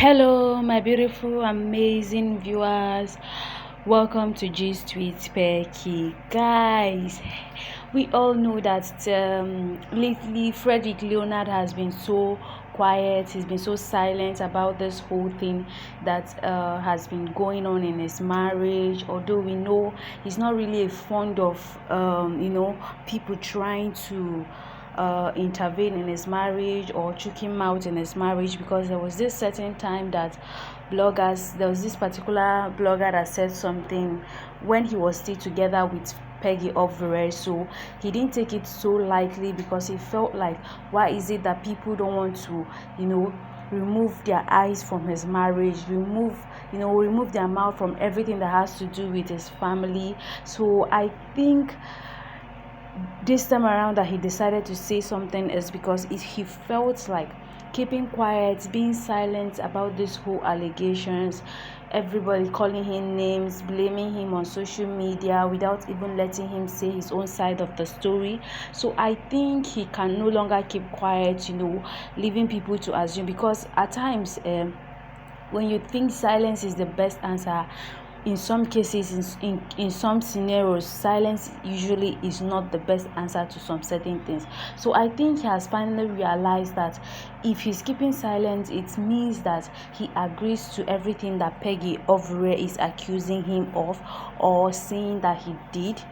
Hello, my beautiful, amazing viewers. Welcome to Gist with Perky. Guys, we all know that lately Fredrick Leonard has been so quiet. He's been so silent about this whole thing that has been going on in his marriage. Although we know he's not really fond of people trying to intervene in his marriage or choke him out in his marriage, because there was this certain time that there was this particular blogger that said something when he was still together with Peggy Ovire. So he didn't take it so lightly, because he felt like, why is it that people don't want to remove their eyes from his marriage, remove their mouth from everything that has to do with his family. So I think this time around that he decided to say something is because he felt like keeping quiet, being silent about this whole allegations, everybody calling him names, blaming him on social media without even letting him say his own side of the story. So I think he can no longer keep quiet, leaving people to assume, because at times when you think silence is the best answer, in some cases, in some scenarios, silence usually is not the best answer to some certain things. So I think he has finally realized that if he's keeping silent, it means that he agrees to everything that Peggy Ovire is accusing him of, or saying that he did.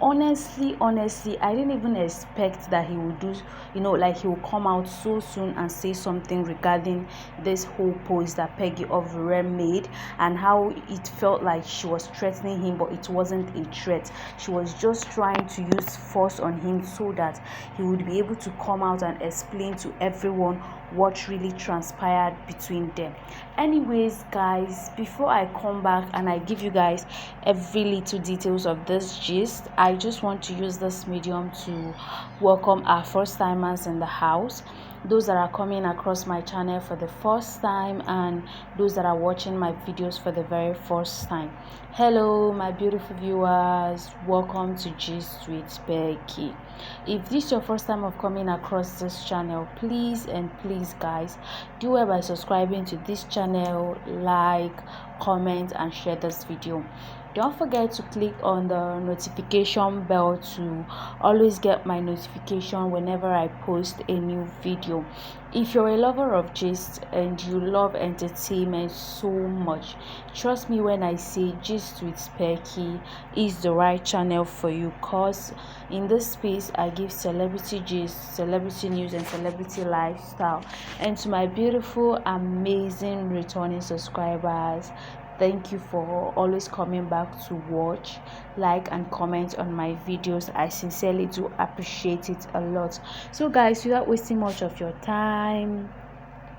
Honestly, I didn't even expect that he would do, like he will come out so soon and say something regarding this whole post that Peggy Ovire made, and how it felt like she was threatening him, but it wasn't a threat. She was just trying to use force on him so that he would be able to come out and explain to everyone what really transpired between them. Anyways, guys, before I come back and I give you guys every little details of this gist, I just want to use this medium to welcome our first timers in the house, those that are coming across my channel for the first time, and those that are watching my videos for the very first time. Hello, my beautiful viewers, welcome to Gist with Perky. If this is your first time of coming across this channel, please guys, do well by subscribing to this channel, like, comment and share this video. Don't forget to click on the notification bell to always get my notification whenever I post a new video. If you're a lover of gist and you love entertainment so much, trust me when I say Gist with Perky is the right channel for you, cause in this space I give celebrity gist, celebrity news and celebrity lifestyle. And to my beautiful, amazing returning subscribers, thank you for always coming back to watch, like and comment on my videos. I sincerely do appreciate it a lot. So guys, without wasting much of your time,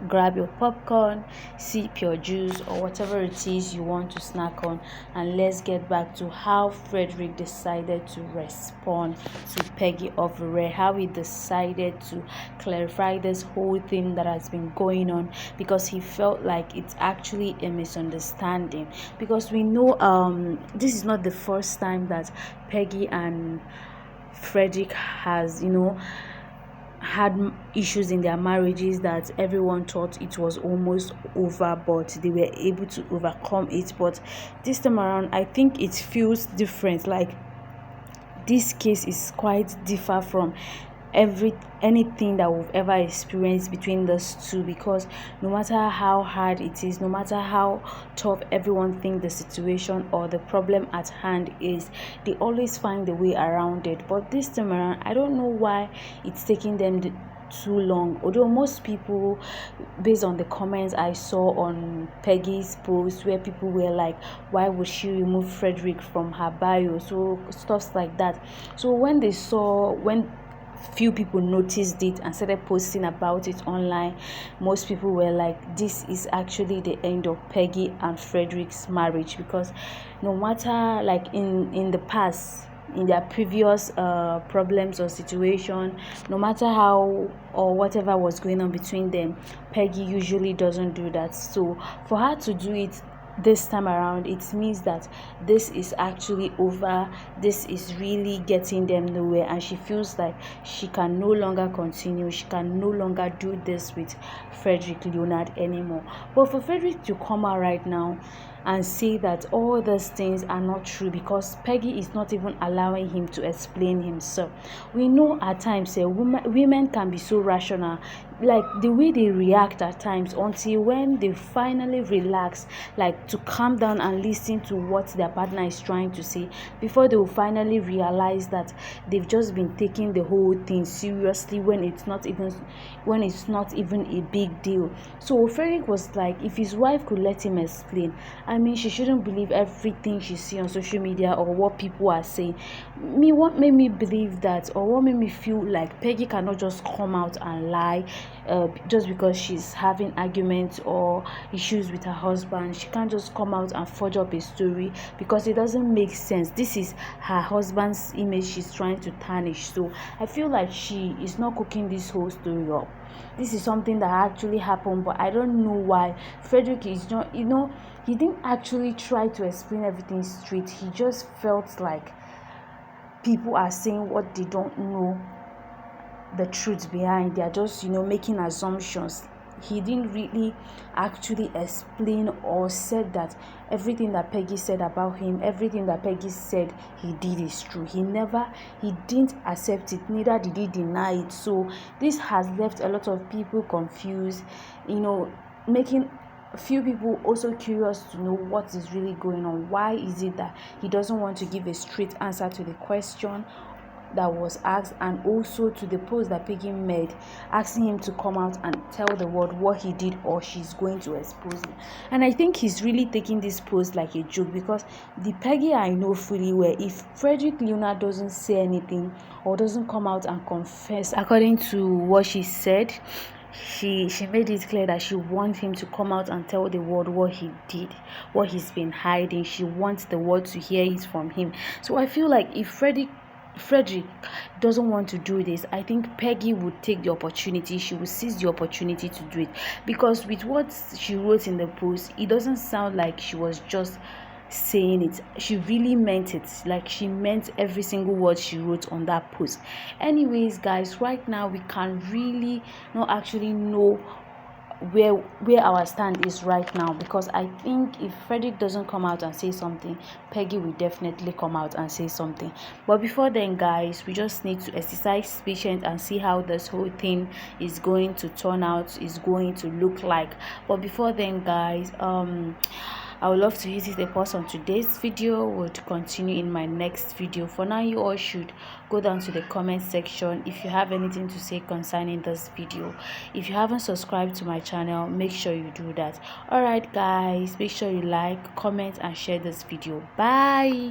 grab your popcorn, sip your juice or whatever it is you want to snack on, and let's get back to how Fredrick decided to respond to Peggy Ovire, how he decided to clarify this whole thing that has been going on, because he felt like it's actually a misunderstanding. Because we know this is not the first time that Peggy and Fredrick has had issues in their marriages, that everyone thought it was almost over, but they were able to overcome it. But this time around, I think it feels different. Like, this case is quite different from anything that we've ever experienced between those two, because no matter how hard it is, no matter how tough everyone thinks the situation or the problem at hand is, they always find a way around it. But this time around, I don't know why it's taking them too long. Although most people, based on the comments I saw on Peggy's post, where people were like, why would she remove Fredrick from her bio, so stuff like that. So when few people noticed it and started posting about it online, most people were like, this is actually the end of Peggy and Fredrick's marriage. Because no matter, like, in the past, in their previous problems or situation, no matter how or whatever was going on between them, Peggy usually doesn't do that. So for her to do it this time around, it means that this is actually over. This is really getting them nowhere, and she feels like she can no longer continue. She can no longer do this with Fredrick Leonard anymore. But for Fredrick to come out right now and say that all these things are not true because Peggy is not even allowing him to explain himself. We know at times women can be so rational, like the way they react at times, until when they finally relax, like to calm down and listen to what their partner is trying to say, before they will finally realize that they've just been taking the whole thing seriously when it's not even a big deal. So Fredrick was like, if his wife could let him explain, I mean, she shouldn't believe everything she sees on social media or what people are saying. What made me believe that, or what made me feel like Peggy cannot just come out and lie just because she's having arguments or issues with her husband. She can't just come out and forge up a story because it doesn't make sense. This is her husband's image she's trying to tarnish. So I feel like she is not cooking this whole story up. This is something that actually happened, but I don't know why Fredrick is not, he didn't actually try to explain everything straight. He just felt like people are saying what they don't know the truth behind. They are just, making assumptions. He didn't really actually explain or said that everything that Peggy said about him, everything that Peggy said he did is true. He didn't accept it, neither did he deny it. So this has left a lot of people confused, making a few people also curious to know what is really going on. Why is it that he doesn't want to give a straight answer to the question that was asked, and also to the post that Peggy made asking him to come out and tell the world what he did, or she's going to expose him. And I think he's really taking this post like a joke, because the Peggy I know fully well, if Fredrick Leonard doesn't say anything or doesn't come out and confess according to what she said, she made it clear that she wants him to come out and tell the world what he did, what he's been hiding. She wants the world to hear it from him. So I feel like if Fredrick doesn't want to do this, I think Peggy would take the opportunity. She would seize the opportunity to do it, because with what she wrote in the post, it doesn't sound like she was just saying it. She really meant it. Like, she meant every single word she wrote on that post. Anyways, guys, right now we can really not actually know where our stand is right now, because I think if Fredrick doesn't come out and say something, Peggy will definitely come out and say something. But before then, guys, we just need to exercise patience and see how this whole thing is going to turn out, is going to look like. But before then, guys, I would love to hit a pause on today's video. Would continue in my next video. For now, you all should go down to the comment section if you have anything to say concerning this video. If you haven't subscribed to my channel, make sure you do that. Alright guys, make sure you like, comment and share this video. Bye.